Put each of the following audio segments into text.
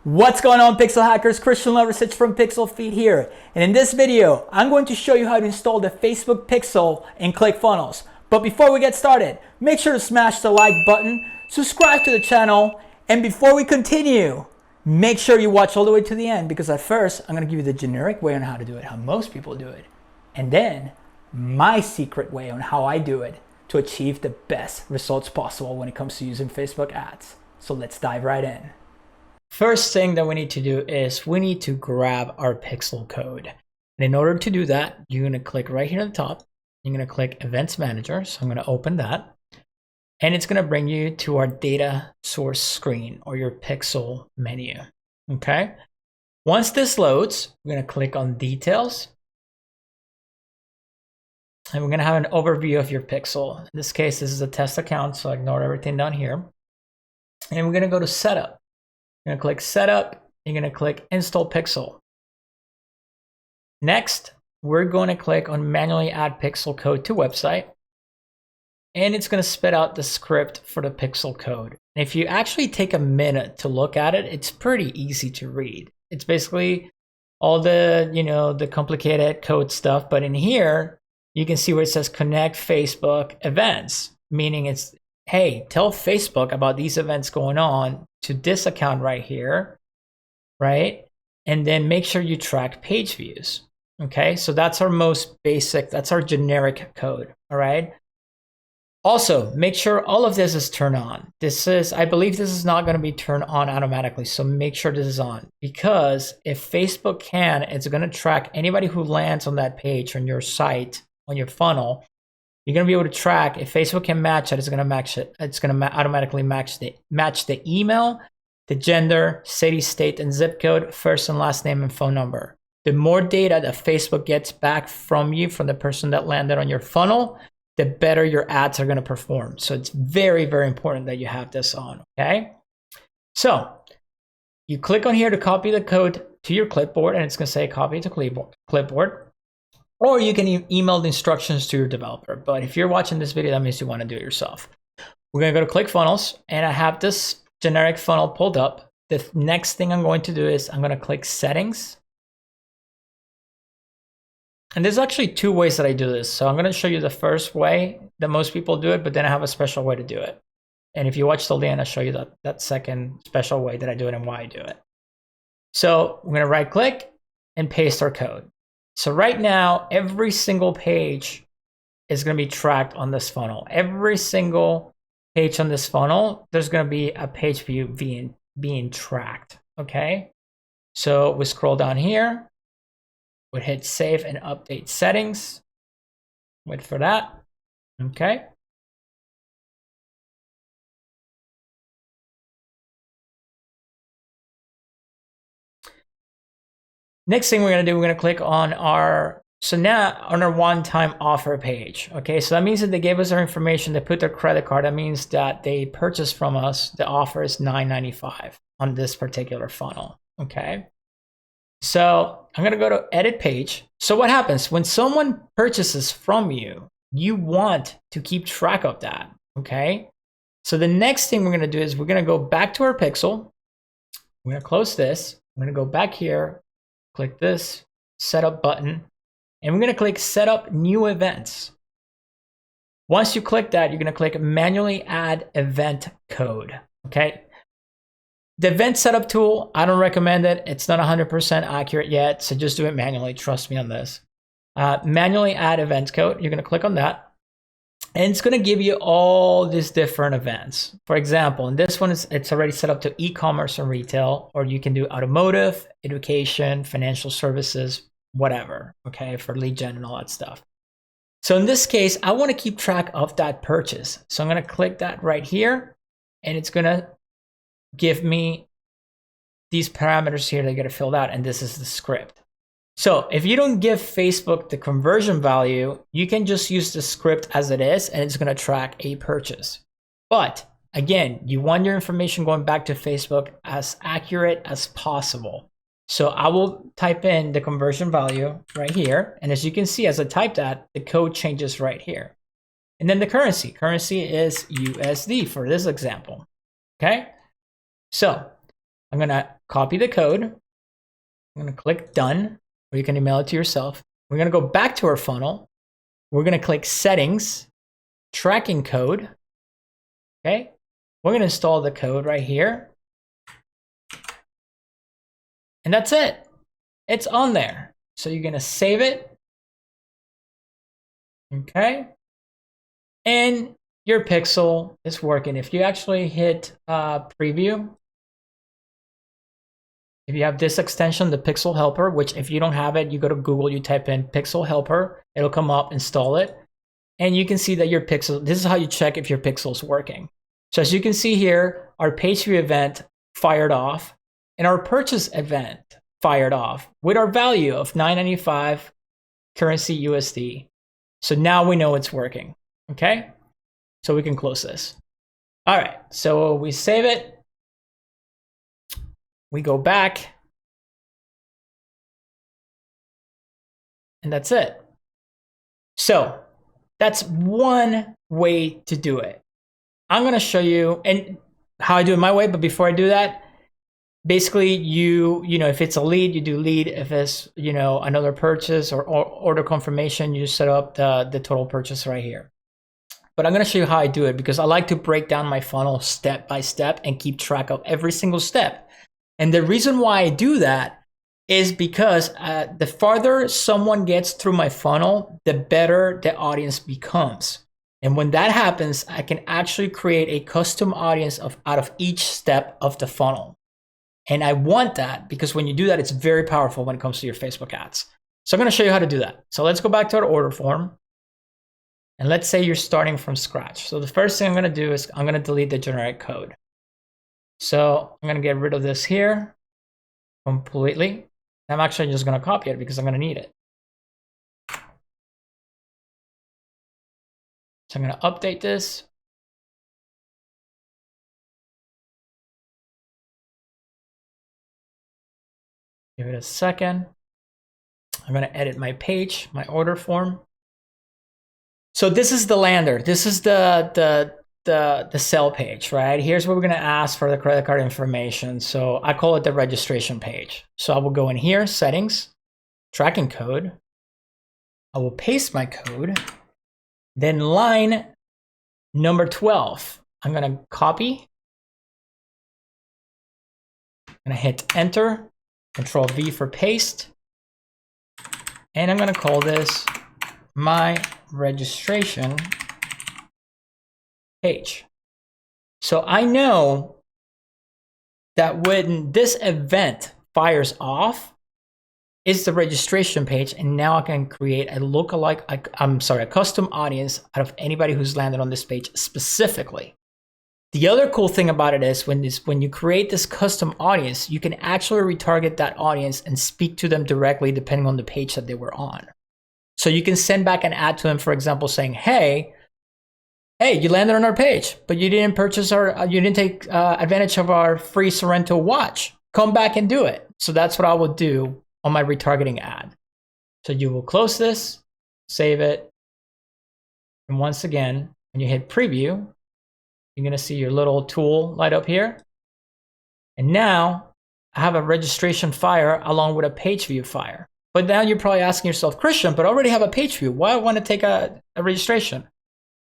What's going on, Pixel Hackers? Christian Lovrecich from PixlFeed here. And in this video, I'm going to show you how to install the Facebook Pixel in Clickfunnels. But before we get started, make sure to smash the like button, subscribe to the channel, and before we continue, make sure you watch all the way to the end, because at first, I'm going to give you the generic way on how to do it, how most people do it, and then my secret way on how I do it to achieve the best results possible when it comes to using Facebook ads. So let's dive right in. First thing that we need to do is we need to grab our Pixel code. And in order to do that, you're going to click right here at the top. You're going to click Events Manager. So I'm going to open that. And it's going to bring you to our data source screen or your Pixel menu. Okay. Once this loads, we're going to click on Details. And we're going to have an overview of your Pixel. In this case, this is a test account, so ignore everything down here. And we're going to go to Setup. You're going to click Setup. You're going to click Install Pixel. Next, we're going to click on Manually Add Pixel Code to Website. And it's going to spit out the script for the Pixel code. And if you actually take a minute to look at it, it's pretty easy to read. It's basically all the, the complicated code stuff. But in here, you can see where it says Connect Facebook Events, meaning it's, hey, tell Facebook about these events going on to this account right here, right? And then make sure you track page views, okay? So that's our most basic, that's our generic code, all right? Also, make sure all of this is turned on. I believe this is not gonna be turned on automatically, so make sure this is on, because if Facebook can, it's gonna track anybody who lands on that page on your site, on your funnel. You're going to be able to track if Facebook can match it. It's going to match it. It's going to automatically match the email, the gender, city, state, and zip code, first and last name and phone number. The more data that Facebook gets back from you, from the person that landed on your funnel, the better your ads are going to perform. So it's very, very important that you have this on. Okay. So you click on here to copy the code to your clipboard, and it's going to say copy to clipboard. Or you can email the instructions to your developer. But if you're watching this video, that means you want to do it yourself. We're going to go to ClickFunnels, and I have this generic funnel pulled up. The next thing I'm going to do is I'm going to click Settings. And there's actually two ways that I do this. So I'm going to show you the first way that most people do it, but then I have a special way to do it. And if you watch till the end, I'll show you that second special way that I do it and why I do it. So I'm going to right click and paste our code. So right now, every single page is going to be tracked on this funnel. Every single page on this funnel, there's going to be a page view being tracked, okay? So we scroll down here, we hit Save and Update Settings. Wait for that, okay? Next thing we're going to do, we're going to click on our one-time offer page. Okay, so that means that they gave us our information, they put their credit card. That means that they purchased from us. The offer is $9.95 on this particular funnel. Okay, so I'm going to go to Edit Page. So what happens when someone purchases from you? You want to keep track of that. Okay, so the next thing we're going to do is we're going to go back to our Pixel. We're going to close this. I'm going to go back here. Click this Setup button, and we're going to click Setup New Events. Once you click that, you're going to click Manually Add Event Code. Okay. The event setup tool, I don't recommend it. It's not 100% accurate yet, so just do it manually. Trust me on this. Manually Add Event Code. You're going to click on that. And it's going to give you all these different events. For example, in this one, it's already set up to e-commerce and retail, or you can do automotive, education, financial services, whatever, okay, for lead gen and all that stuff. So in this case, I want to keep track of that purchase. So I'm going to click that right here, and it's going to give me these parameters here that get filled out, and this is the script. So if you don't give Facebook the conversion value, you can just use the script as it is, and it's going to track a purchase. But again, you want your information going back to Facebook as accurate as possible. So I will type in the conversion value right here. And as you can see, as I type that, the code changes right here. And then the currency. Currency is USD for this example. Okay. So I'm gonna copy the code. I'm gonna click done, or you can email it to yourself. We're gonna go back to our funnel. We're gonna click settings, tracking code. Okay, we're gonna install the code right here. And that's it. It's on there. So you're gonna save it. Okay. And your pixel is working. If you actually hit preview, if you have this extension, the Pixel Helper, which if you don't have it, you go to Google, you type in Pixel Helper, it'll come up, install it. And you can see that your pixel, this is how you check if your pixel is working. So as you can see here, our page view event fired off and our purchase event fired off with our value of $9.95 currency USD. So now we know it's working, okay? So we can close this. All right, so we save it. We go back. And that's it. So that's one way to do it. I'm gonna show you and how I do it my way, but before I do that, basically you know, if it's a lead, you do lead. If it's, you know, another purchase or order confirmation, you set up the total purchase right here. But I'm gonna show you how I do it because I like to break down my funnel step by step and keep track of every single step. And the reason why I do that is because the farther someone gets through my funnel, the better the audience becomes. And when that happens, I can actually create a custom audience out of each step of the funnel. And I want that because when you do that, it's very powerful when it comes to your Facebook ads. So I'm gonna show you how to do that. So let's go back to our order form. And let's say you're starting from scratch. So the first thing I'm gonna do is I'm gonna delete the generic code. So I'm gonna get rid of this here completely. I'm actually just gonna copy it because I'm gonna need it. So I'm gonna update this. Give it a second. I'm gonna edit my page, my order form. So this is the lander. This is the sell page, right? Here's where we're gonna ask for the credit card information. So I call it the registration page. So I will go in here, settings, tracking code. I will paste my code. Then line number 12, I'm gonna copy. I'm gonna hit enter, Control V for paste. And I'm gonna call this my registration page. So I know that when this event fires off, it's the registration page, and now I can create a a custom audience out of anybody who's landed on this page specifically. The other cool thing about it is when you create this custom audience, you can actually retarget that audience and speak to them directly depending on the page that they were on. So you can send back an ad to them, for example, saying, hey, you landed on our page, but you didn't purchase you didn't take advantage of our free Sorrento watch. Come back and do it. So that's what I will do on my retargeting ad. So you will close this, save it. And once again, when you hit preview, you're gonna see your little tool light up here. And now I have a registration fire along with a page view fire. But now you're probably asking yourself, Christian, but I already have a page view. Why I want to take a registration?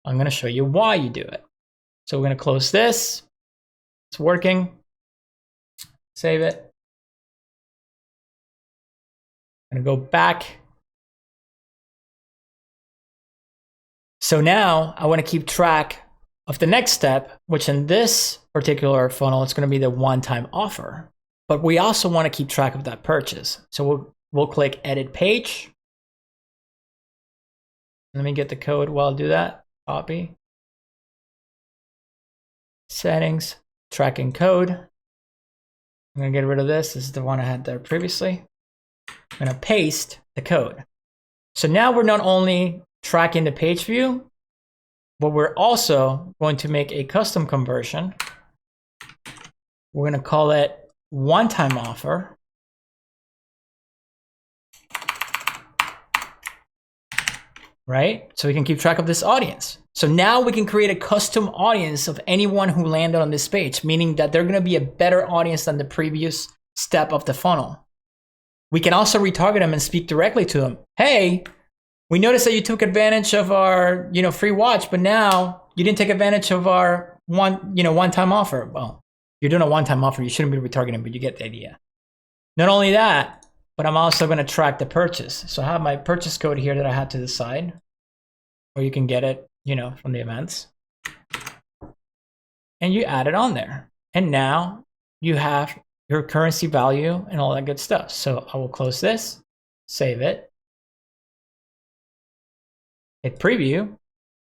I'm gonna show you why you do it. So we're gonna close this. It's working. Save it. I'm gonna go back. So now I want to keep track of the next step, which in this particular funnel, it's going to be the one-time offer. But we also want to keep track of that purchase. So we'll click edit page. Let me get the code while I do that. Copy. Settings, tracking code. I'm going to get rid of this. This is the one I had there previously. I'm going to paste the code. So now we're not only tracking the page view, but we're also going to make a custom conversion. We're going to call it one-time offer. Right? So we can keep track of this audience. So now we can create a custom audience of anyone who landed on this page, meaning that they're going to be a better audience than the previous step of the funnel. We can also retarget them and speak directly to them. Hey, we noticed that you took advantage of our, free watch, but now you didn't take advantage of our one-time offer. Well, you're doing a one-time offer. You shouldn't be retargeting, but you get the idea. Not only that, but I'm also going to track the purchase. So I have my purchase code here that I had to decide, or you can get it, from the events. And you add it on there. And now you have your currency value and all that good stuff. So I will close this, save it, hit preview. And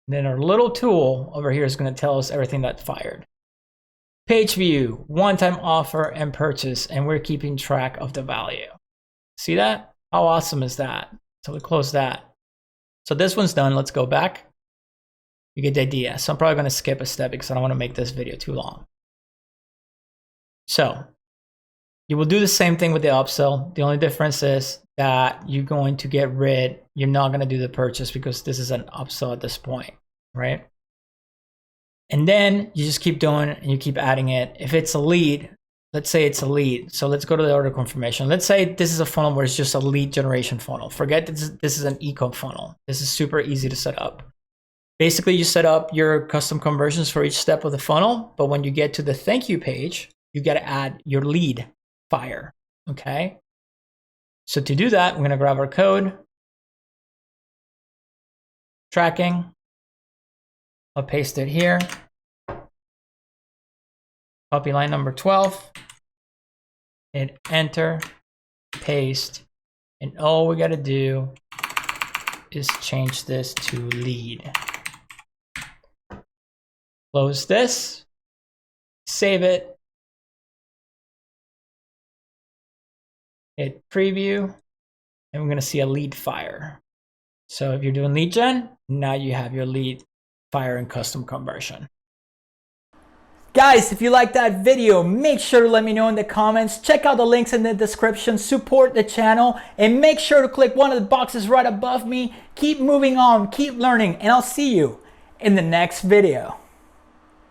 then our little tool over here is going to tell us everything that fired. Page view, one-time offer and purchase, and we're keeping track of the value. See that? How awesome is that? So we close that. So this one's done. Let's go back. You get the idea. So I'm probably going to skip a step because I don't want to make this video too long. So you will do the same thing with the upsell. The only difference is that you're going to you're not going to do the purchase because this is an upsell at this point, right? And then you just keep doing it and you keep adding it. If it's a lead, let's say it's a lead. So let's go to the order confirmation. Let's say this is a funnel where it's just a lead generation funnel. Forget this is an eco funnel. This is super easy to set up. Basically, you set up your custom conversions for each step of the funnel. But when you get to the thank you page, you got to add your lead fire. Okay. So to do that, we're going to grab our code, tracking. I'll paste it here. Copy line number 12. Hit enter, paste. And all we got to do is change this to lead. Close this, save it, hit preview, and we're going to see a lead fire. So if you're doing lead gen, now you have your lead fire and custom conversion. Guys, if you like that video, make sure to let me know in the comments. Check out the links in the description, support the channel, and make sure to click one of the boxes right above me. Keep moving on, keep learning, and I'll see you in the next video.